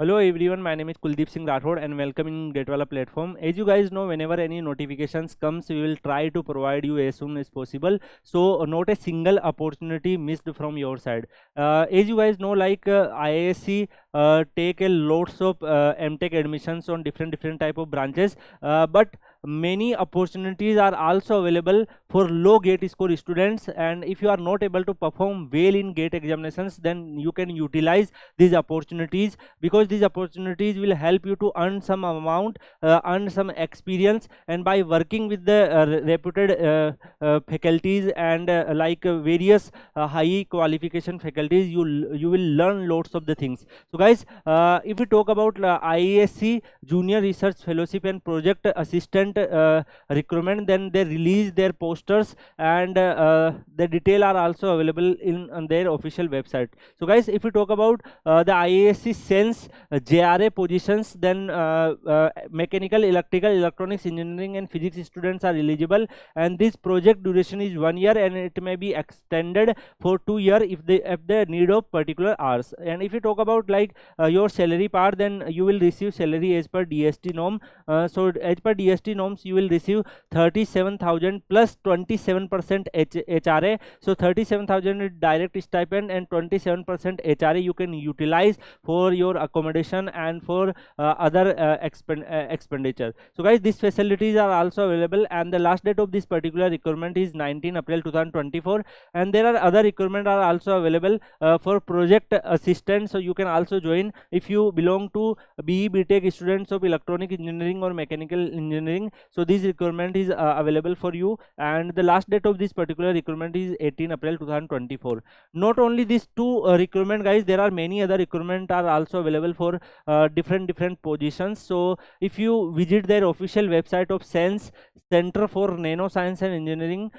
Hello everyone, my name is Kuldeep Singh Rathod and welcome in GetWala platform. As you guys know, whenever any notifications comes, we will try to provide you as soon as possible. So not a single opportunity missed from your side. As you guys know, like IISc take a lots of MTech admissions on different type of branches, but many opportunities are also available for low gate score students, and if you are not able to perform well in gate examinations, then you can utilize these opportunities, because these opportunities will help you to earn some amount, earn some experience, and by working with the reputed faculties and various high qualification faculties, you will learn lots of the things. So guys, if we talk about IASC junior research fellowship and project assistant recruitment, then they release their posters, and the detail are also available on their official website. So guys, if we talk about the IASC sense JRA positions, then mechanical, electrical, electronics, engineering and physics students are eligible, and this project duration is 1 year and it may be extended for 2 years if they need of particular hours. And if you talk about like your salary part, then you will receive salary as per DST norm. So as per DST norms, you will receive 37,000 plus 27% HRA. So 37,000 is direct stipend and 27% HRA you can utilize for your accommodation and for other expenditure. So guys, these facilities are also available, and the last date of this particular requirement is 19 April 2024, and there are other requirement are also available for project assistant. So you can also join if you belong to BE BTech students of electronic engineering or mechanical engineering. So this requirement is available for you, and the last date of this particular requirement is 18 April 2024. Not only these two requirement guys, there are many other requirement are also available for different positions. So if you visit their official website of SENSE, Center for Nanoscience and Engineering,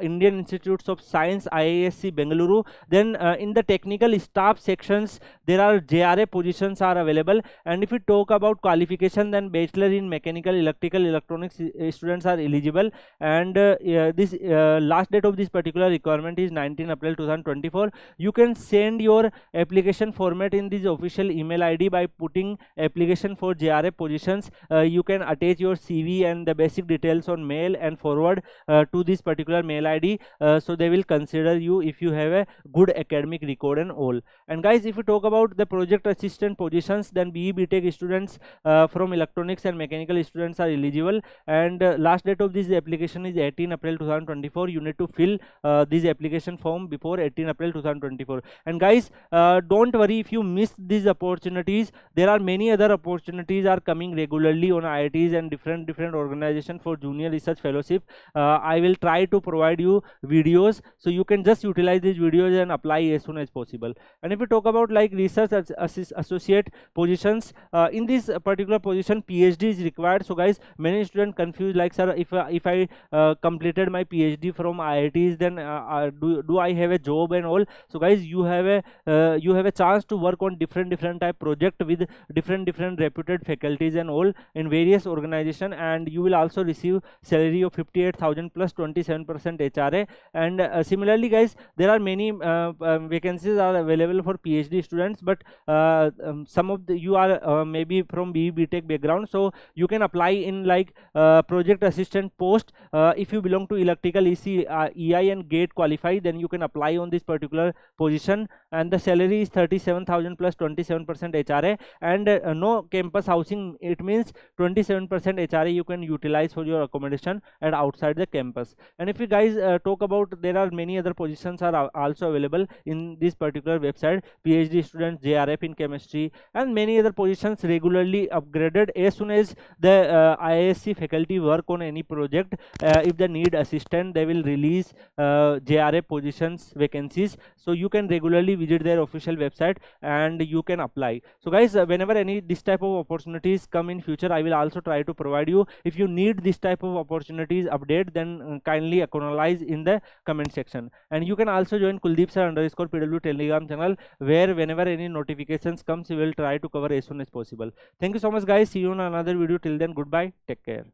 Indian Institutes of Science, IISc Bengaluru, then in the technical staff sections there are JRA positions are available. And if we talk about qualification, then bachelor in mechanical, electrical, electronics students are eligible, and this last date of this particular requirement is 19 April 2024. You can send your application format in this official email ID by putting application for JRA positions. You can attach your CV and the basic details on mail and forward to this particular mail ID, so they will consider you if you have a good academic record and all. And guys, if you talk about the project assistant positions, then BE BTech students from electronics and mechanical students are eligible, and last date of this application is 18 April 2024. You need to fill this application form before 18 April 2024. And guys, don't worry if you miss these opportunities. There are many other opportunities are coming regularly on IITs and different organizations for junior research fellowship. I will try to provide you videos, so you can just utilize these videos and apply as soon as possible. And if we talk about like research associate positions, in this particular position PhD is required. So guys, many students confused like, sir, if I completed my PhD from IITs, then do I have a job and all? So guys, you have a chance to work on different type project with different reputed faculties and all in various organization, and you will also receive salary of 58,000 plus 27% HRA. And similarly guys, there are many vacancies are available for PhD students, but some of you are maybe from BE BTech background, so you can apply in like project assistant post. If you belong to electrical, EC, EI and GATE qualify, then you can apply on this particular position, and the salary is 37,000 plus 27% HRA, and no campus housing. It means 27% HRA you can utilize for your accommodation and outside the campus. And if you guys talk about, there are many other positions are also available in this particular website. PhD students, JRF in chemistry, and many other positions regularly upgraded as soon as the IISc faculty work on any project. If they need assistant, they will release JRA positions vacancies, so you can regularly visit their official website and you can apply. So guys, whenever any this type of opportunities come in future, I will also try to provide you. If you need this type of opportunities update, then kindly acknowledge in the comment section. And you can also join Kuldeep sir _ PW Telegram channel, where whenever any notifications comes, we will try to cover as soon as possible. Thank you so much guys. See you on another video. Till then, goodbye, take care.